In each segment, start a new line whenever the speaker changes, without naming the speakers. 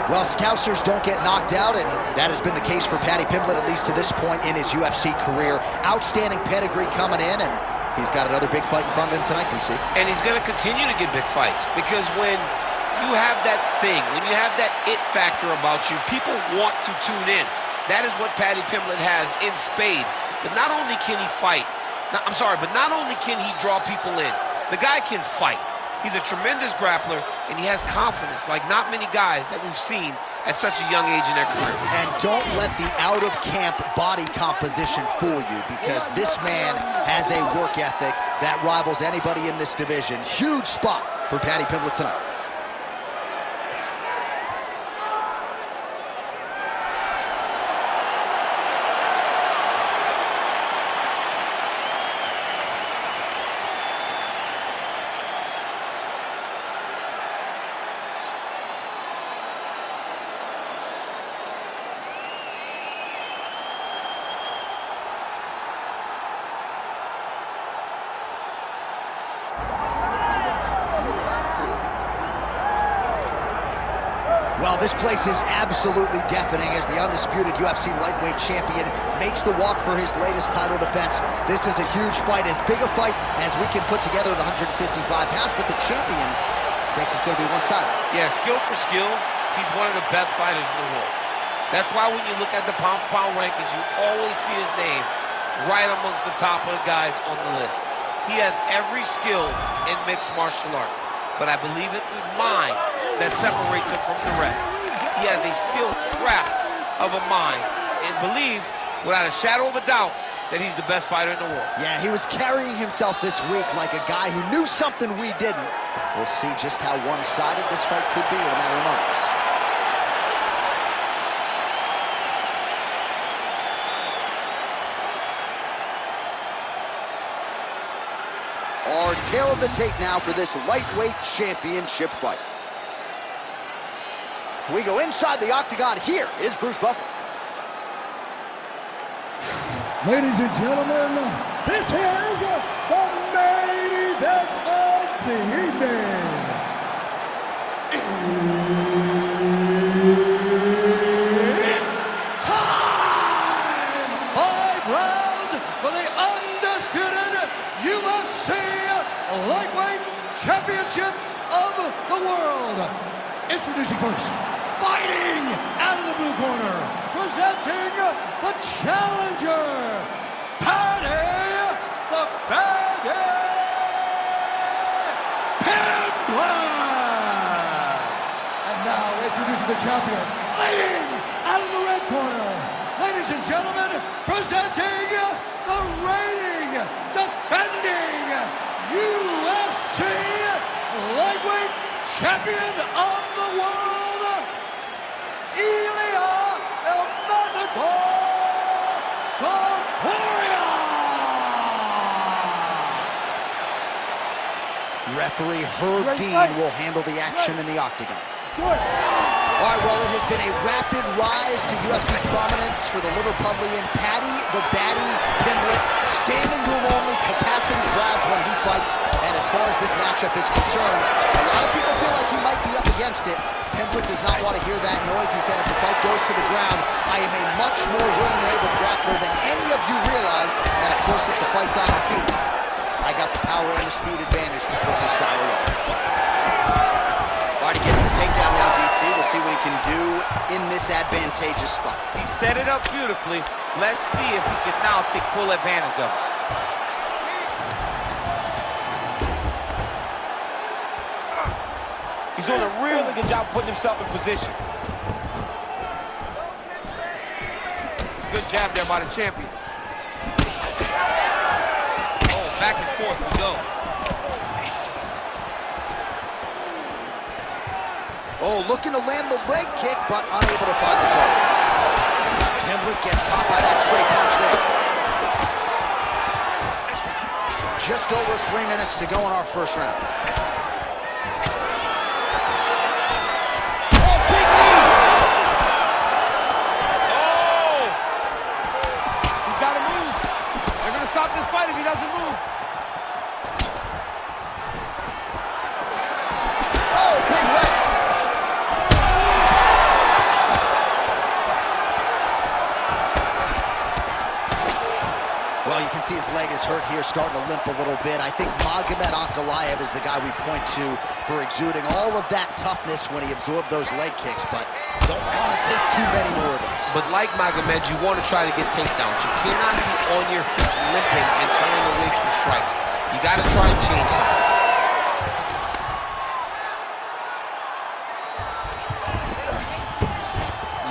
Well, Scousers don't get knocked out, and that has been the case for Paddy Pimblett, at least to this point in his UFC career. Outstanding pedigree coming in, and he's got another big fight in front of him tonight, DC.
And he's going to continue to get big fights, because when you have that thing, when you have that it factor about you, people want to tune in. That is what Paddy Pimblett has in spades. But not only can he fight, but not only can he draw people in, the guy can fight. He's a tremendous grappler, and he has confidence like not many guys that we've seen at such a young age in their career.
And don't let the out-of-camp body composition fool you, because this man has a work ethic that rivals anybody in this division. Huge spot for Paddy Pimblett tonight. Well, this place is absolutely deafening as the undisputed UFC lightweight champion makes the walk for his latest title defense. This is a huge fight, as big a fight as we can put together at 155 pounds, but the champion thinks it's going to be one-sided.
Yeah, skill for skill, he's one of the best fighters in the world. That's why when you look at the pound-for-pound rankings, you always see his name right amongst the top of the guys on the list. He has every skill in mixed martial arts, but I believe it's his mind that separates him from the rest. He has a skill trap of a mind and believes, without a shadow of a doubt, that he's the best fighter in the world.
Yeah, he was carrying himself this week like a guy who knew something we didn't. We'll see just how one-sided this fight could be in a matter of moments. Our tail of the tape now for this lightweight championship fight. We go inside the octagon. Here is Bruce Buffer.
Ladies and gentlemen, this is the main event of the evening. It's time! 5 rounds for the undisputed UFC Lightweight Championship of the world. Introducing first, fighting out of the blue corner, presenting the challenger, Paddy the Baddy Pimblett. And now introducing the champion, fighting out of the red corner, ladies and gentlemen, presenting the reigning, defending UFC Lightweight Champion of the world, Ilia Topuria.
Referee Herb Dean will handle the action in the octagon. All right, well, it has been a rapid rise to UFC prominence for the Liverpudlian Paddy the Baddy Pimblett. Standing room only, capacity crowds when he fights. And as far as this matchup is concerned, a lot of people feel like he might be up against it. Pimblett does not want to hear that noise. He said, if the fight goes to the ground, I am a much more willing and able grappler than any of you realize. And of course, if the fight's on the feet, I got the power and the speed advantage to put this guy away. All right, he gets the takedown now, DC. We'll see what he can do in this advantageous spot.
He set it up beautifully. Let's see if he can now take full advantage of it. He's doing a really good job putting himself in position. Good jab there by the champion. Oh, back and forth we go.
Oh, looking to land the leg kick, but unable to find the target. Pimblett gets caught by that straight punch there. Just over 3 minutes to go in our first round. Oh, big knee!
Oh! He's got to move. They're going to stop this fight if he doesn't move.
Oh, big left. hurt here, starting to limp a little bit. I think Magomed Ankalaev is the guy we point to for exuding all of that toughness when he absorbed those leg kicks, but don't want to take too many more of those.
But like Magomed, you want to try to get takedowns. You cannot be on your feet limping and turning away from strikes. You got to try and change something.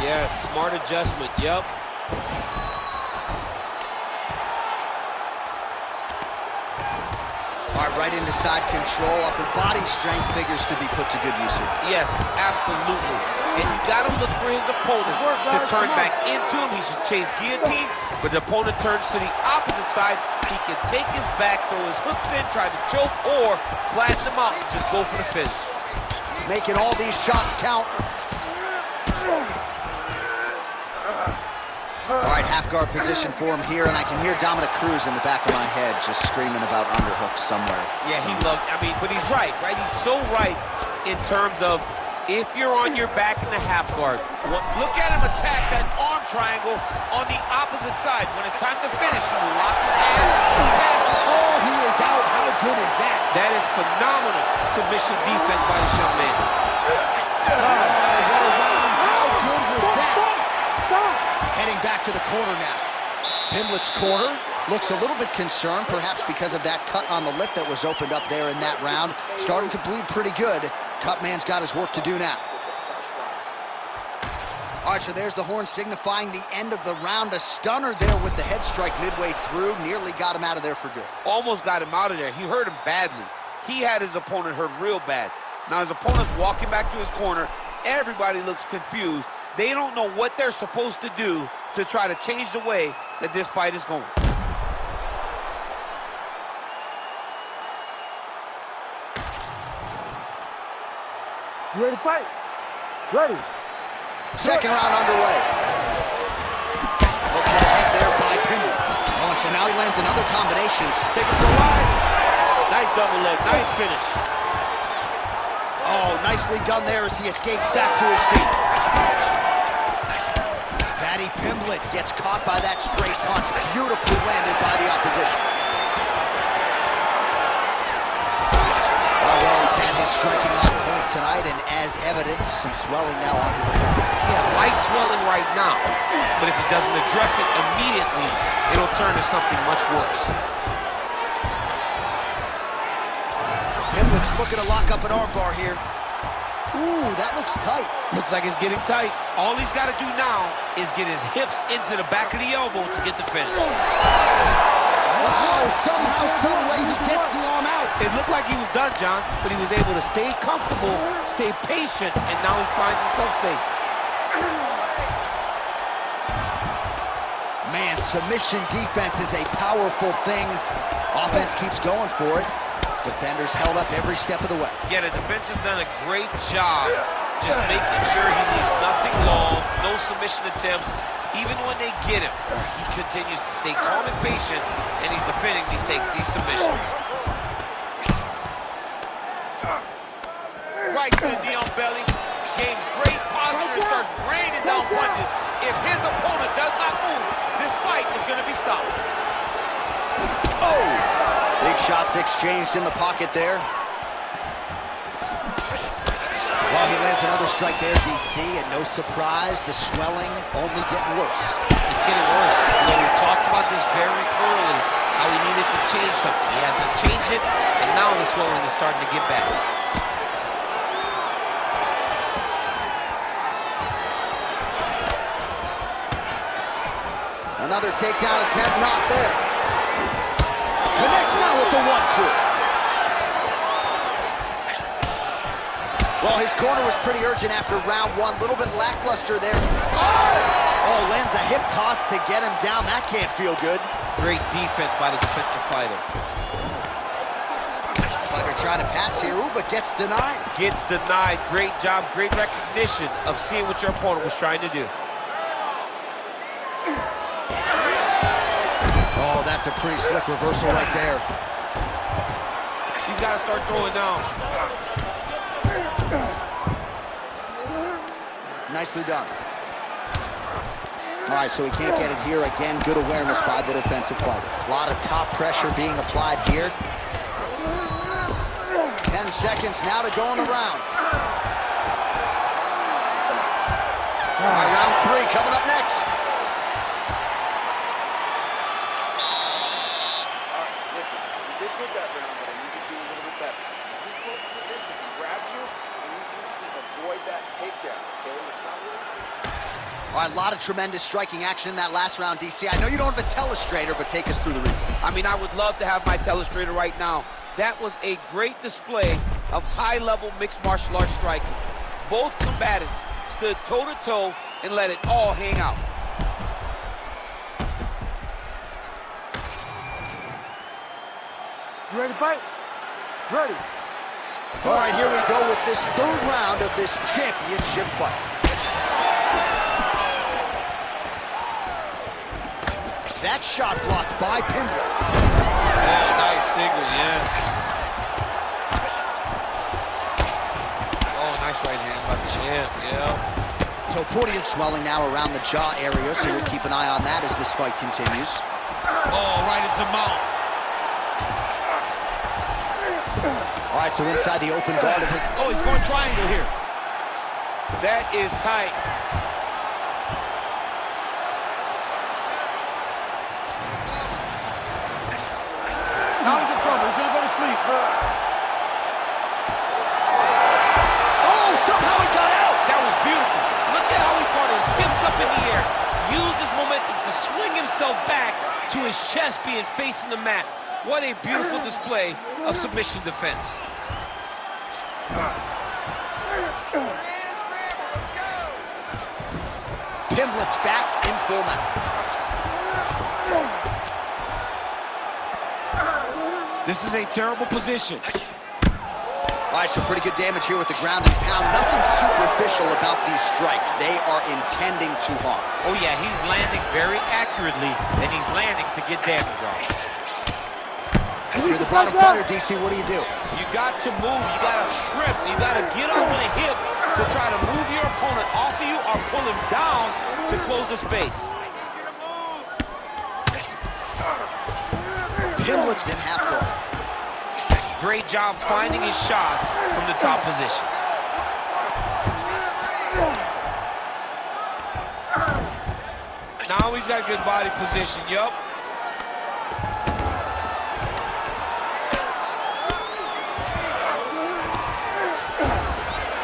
Yes, smart adjustment, yep.
All right, right into side control. Upper body strength figures to be put to good use here.
Yes, absolutely. And you got to look for his opponent to turn back into him. He should chase guillotine, but the opponent turns to the opposite side. He can take his back, throw his hooks in, try to choke, or flatten him out and just go for the finish.
Making all these shots count. All right, half guard position for him here, and I can hear Dominic Cruz in the back of my head just screaming about underhooks somewhere.
Yeah, he loved, but he's right? He's so right in terms of if you're on your back in the half guard, look at him attack that arm triangle on the opposite side. When it's time to finish, he will lock his hands and pass it.
Oh, he is out. How good is that?
That is phenomenal submission defense by this young man.
Oh, what a round. How good was that? Stop. Heading back to the corner now. Pimblett's corner looks a little bit concerned, perhaps because of that cut on the lip that was opened up there in that round. Starting to bleed pretty good. Cutman's got his work to do now. All right, so there's the horn signifying the end of the round. A stunner there with the head strike midway through. Nearly got him out of there for good.
Almost got him out of there. He hurt him badly. He had his opponent hurt real bad. Now his opponent's walking back to his corner. Everybody looks confused. They don't know what they're supposed to do to try to change the way that this fight is going.
You ready to fight? Ready.
Second round underway. Look to the head there by Pimblett. Oh, and so now he lands another combination.
Take it for a ride. Nice double leg. Nice finish.
Oh, nicely done there as he escapes back to his feet. Paddy Pimblett gets caught by that straight punch. Beautifully landed by the opposition. Oh, well, he's had his striking on point tonight, and as evidence, some swelling now on his opponent.
Yeah, light swelling right now, but if he doesn't address it immediately, it'll turn to something much worse.
Pimblett's looking to lock up an armbar here. Ooh, that looks tight.
Looks like it's getting tight. All he's got to do now is get his hips into the back of the elbow to get the finish.
Wow, somehow, some way he gets the arm out.
It looked like he was done, John, but he was able to stay comfortable, stay patient, and now he finds himself safe.
Man, submission defense is a powerful thing. Offense keeps going for it. Defenders held up every step of the way.
Yeah, the defense has done a great job just making sure he leaves nothing long, no submission attempts. Even when they get him, he continues to stay calm and patient, and he's defending these submissions. Right to the knee on belly, gains great posture and starts raining down punches. If his opponent does not move, this fight is going to be stopped.
Oh! Big shots exchanged in the pocket there. Well, he lands another strike there, DC, and no surprise, the swelling only getting worse.
It's getting worse. You know, we talked about this very early, how he needed to change something. He hasn't changed it, and now the swelling is starting to get bad.
Another takedown attempt, not there. Connects now with the 1-2. Well, his corner was pretty urgent after round one. A little bit lackluster there. Oh, lands a hip toss to get him down. That can't feel good.
Great defense by the defensive fighter.
Fighter trying to pass here, ooh, but gets denied.
Gets denied. Great job, great recognition of seeing what your opponent was trying to do.
Oh, that's a pretty slick reversal right there.
He's got to start throwing now.
Nicely done. All right, so he can't get it here. Again, good awareness by the defensive fighter. A lot of top pressure being applied here. 10 seconds now to go in the round. All right, round 3 coming up next.
All right, listen, you did good that round, but I need you to do a little bit better. If he closes the distance and grabs you, I need you to avoid that takedown, okay? It's not really...
All right, a lot of tremendous striking action in that last round, DC. I know you don't have a telestrator, but take us through the replay.
I mean, I would love to have my telestrator right now. That was a great display of high-level mixed martial arts striking. Both combatants stood toe-to-toe and let it all hang out.
You ready to fight? Ready.
All right, here we go with this 3rd round of this championship fight. That shot blocked by Pimblett.
Oh, nice single, yes. Oh, nice right hand by the champ, yeah.
Topuria is swelling now around the jaw area, so we'll keep an eye on that as this fight continues.
Oh, right into mount.
All right, so inside the open guard of his...
Oh, he's going triangle here. That is tight. Now he's in trouble. He's going to go to sleep.
Oh, somehow he got out!
That was beautiful. Look at how he brought his hips up in the air. Used his momentum to swing himself back to his chest being facing the mat. What a beautiful display of submission defense.
Pimblett's back in full mount.
This is a terrible position.
All right, some pretty good damage here with the ground and pound. Nothing superficial about these strikes. They are intending to harm.
Oh, yeah, he's landing very accurately, and he's landing to get damage on.
If you're the bottom fighter, DC, what do?
You got to move. You got to shrimp. You got to get up on a hip to try to move your opponent off of you or pull him down to close the space. I need you to move.
Pimblett's in half guard.
Great job finding his shots from the top position.
Now he's got good body position. Yup.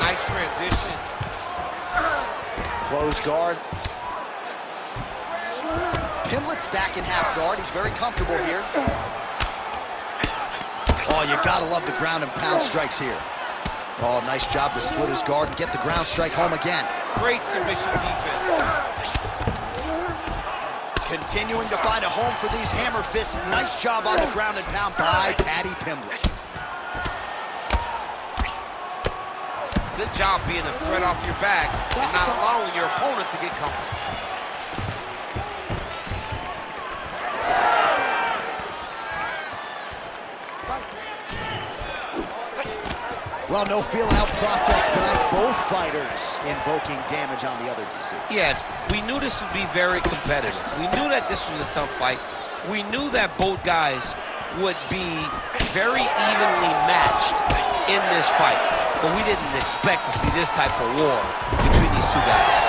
Nice transition.
Close guard. Pimblett's back in half guard. He's very comfortable here. Oh, you gotta love the ground and pound strikes here. Oh, nice job to split his guard and get the ground strike home again.
Great submission defense.
Continuing to find a home for these hammer fists. Nice job on the ground and pound by Paddy Pimblett.
Good job being a threat off your back and not allowing your opponent to get comfortable.
Well, no feel-out process tonight. Both fighters invoking damage on the other, DC.
Yes, we knew this would be very competitive. We knew that this was a tough fight. We knew that both guys would be very evenly matched in this fight. But we didn't expect to see this type of war between these two guys.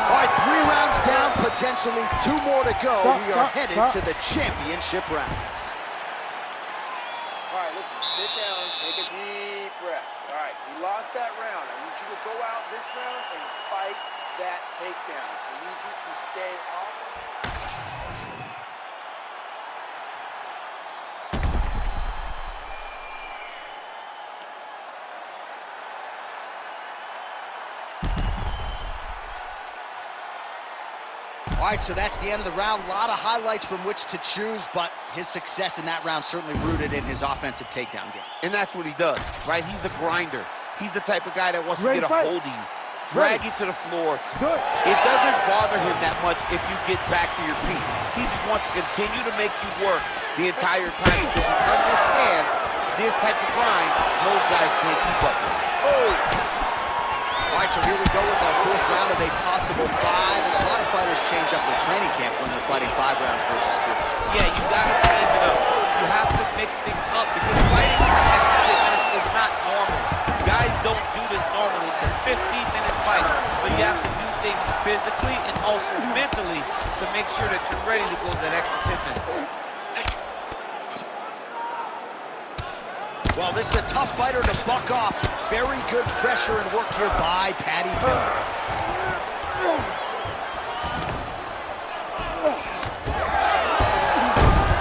All right, 3 rounds down, potentially 2 more to go. We are headed to the championship rounds.
All right, listen, sit down, take a deep breath. All right, you lost that round. I need you to go out this round and fight that takedown. I need you to stay off.
All right, so that's the end of the round. A lot of highlights from which to choose, but his success in that round certainly rooted in his offensive takedown game.
And that's what he does, right? He's a grinder. He's the type of guy that wants to get a hold of you, drag you to the floor. It doesn't bother him that much if you get back to your feet. He just wants to continue to make you work the entire time because he understands this type of grind, those guys can't keep up with.
Oh! All right, so here we go with our fourth round of a possible 5, and a lot of fighters change up their training camp when they're fighting 5 rounds versus 3.
Yeah, you got to change it up. You have to mix things up because fighting for an extra 10 minutes is not normal. Guys don't do this normally. It's a 15-minute fight, so you have to do things physically and also mentally to make sure that you're ready to go that extra 10 minutes.
Well, this is a tough fighter to buck off. Very good pressure and work here by Paddy Pimblett.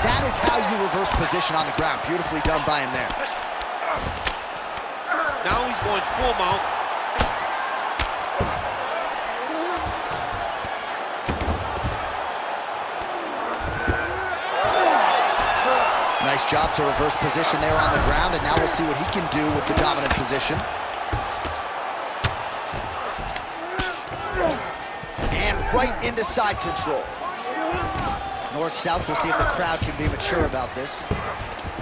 That is how you reverse position on the ground. Beautifully done by him there.
Now he's going full mount.
Nice job to reverse position there on the ground, and now we'll see what he can do with the dominant position. And right into side control. North-south, we'll see if the crowd can be mature about this.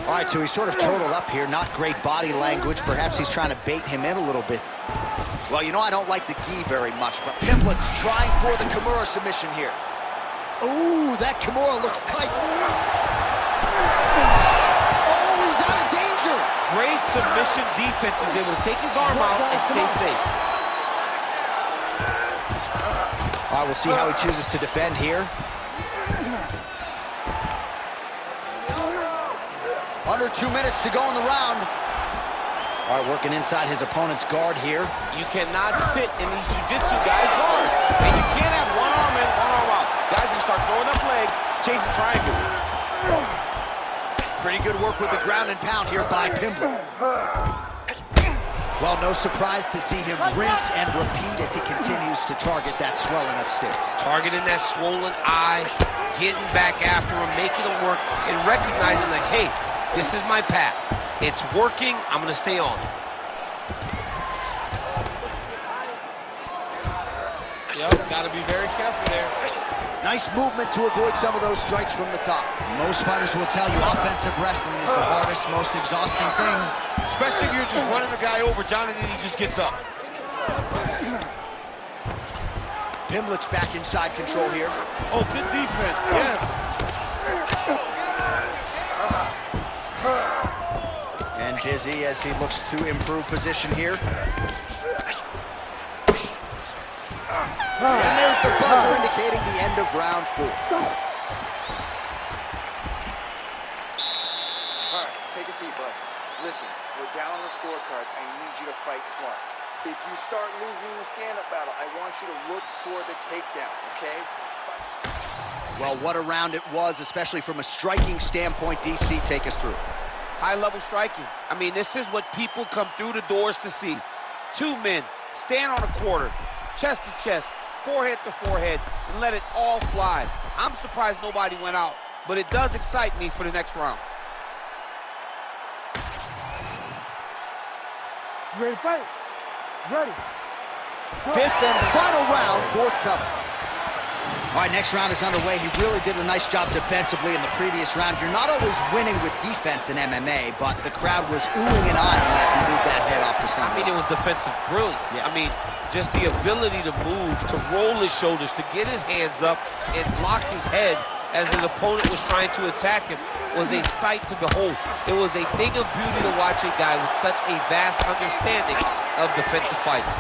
All right, so he's sort of totaled up here. Not great body language. Perhaps he's trying to bait him in a little bit. Well, you know, I don't like the gi very much, but Pimblett's trying for the Kimura submission here. Ooh, that Kimura looks tight. Oh, he's out of danger.
Great submission defense. He was able to take his arm out and stay safe.
All right, we'll see how he chooses to defend here. Under 2 minutes to go in the round. All right, working inside his opponent's guard here.
You cannot sit in these jiu-jitsu guys' guard. And you can't have one arm in, one arm out. Guys will start throwing up legs, chasing triangle.
Pretty good work with the ground and pound here by Pimblett. Well, no surprise to see him rinse and repeat as he continues to target that swelling upstairs.
Targeting that swollen eye, getting back after him, making him work, and recognizing that, hey, this is my path. It's working. I'm going to stay on it.
Yep, got to be very careful there.
Nice movement to avoid some of those strikes from the top. Most fighters will tell you offensive wrestling is the hardest, most exhausting thing.
Especially if you're just running the guy over, John, and then he just gets up.
Pimblett's back inside control here.
Oh, good defense, yes.
And dizzy as he looks to improve position here. And there's the buzzer indicating the end of round 4.
All right, take a seat, bud. Listen, we're down on the scorecards. I need you to fight smart. If you start losing the stand-up battle, I want you to look for the takedown, okay?
Well, what a round it was, especially from a striking standpoint. DC, take us through.
High-level striking. I mean, this is what people come through the doors to see. 2 men, stand on a quarter, chest to chest, forehead to forehead, and let it all fly. I'm surprised nobody went out, but it does excite me for the next round.
You ready to fight? Ready.
Fifth and final round, forthcoming. All right, next round is underway. He really did a nice job defensively in the previous round. You're not always winning with defense in MMA, but the crowd was oohing and eyeing as he moved that head off the center.
I mean, it was defensive brilliant.
Yeah.
I mean, just the ability to move, to roll his shoulders, to get his hands up and lock his head as his opponent was trying to attack him was a sight to behold. It was a thing of beauty to watch a guy with such a vast understanding of defensive fighting.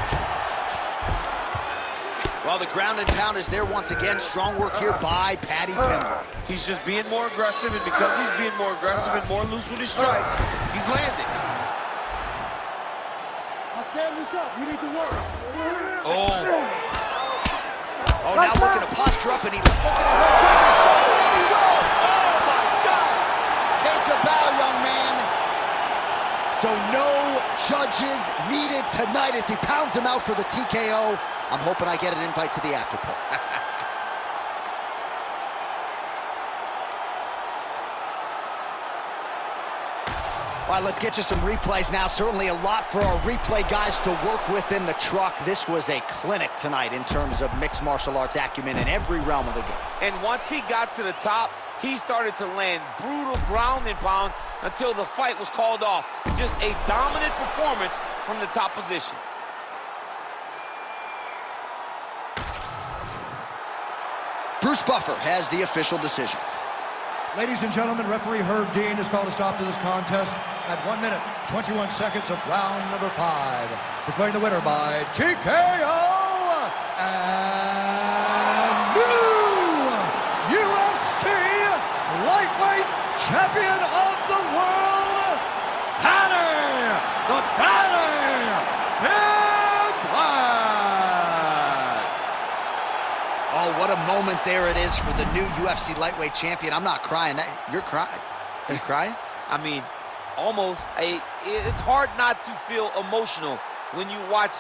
Well, the ground and pound is there once again. Strong work here by Paddy Pimblett.
He's just being more aggressive, and because he's being more aggressive and more loose with his strikes, he's landing.
I'll stand this up. You need to work.
Oh, now looking to posture up, and he looks looking to stop it, and he will.
Oh, my God!
Take a bow, young man. So no judges needed tonight as he pounds him out for the TKO. I'm hoping I get an invite to the after party. All right, let's get you some replays now. Certainly a lot for our replay guys to work with in the truck. This was a clinic tonight in terms of mixed martial arts acumen in every realm of the game.
And once he got to the top, he started to land brutal ground and pound until the fight was called off. Just a dominant performance from the top position.
Bruce Buffer has the official decision.
Ladies and gentlemen, referee Herb Dean has called a stop to this contest at 1 minute, 21 seconds of round number 5. Declaring the winner by TKO and new UFC lightweight champion of the world, Paddy the Paddy Pimblett.
Oh, what a moment there it is for the new UFC lightweight champion. I'm not crying. You're crying. Are you crying?
I mean, almost. It's hard not to feel emotional when you watch some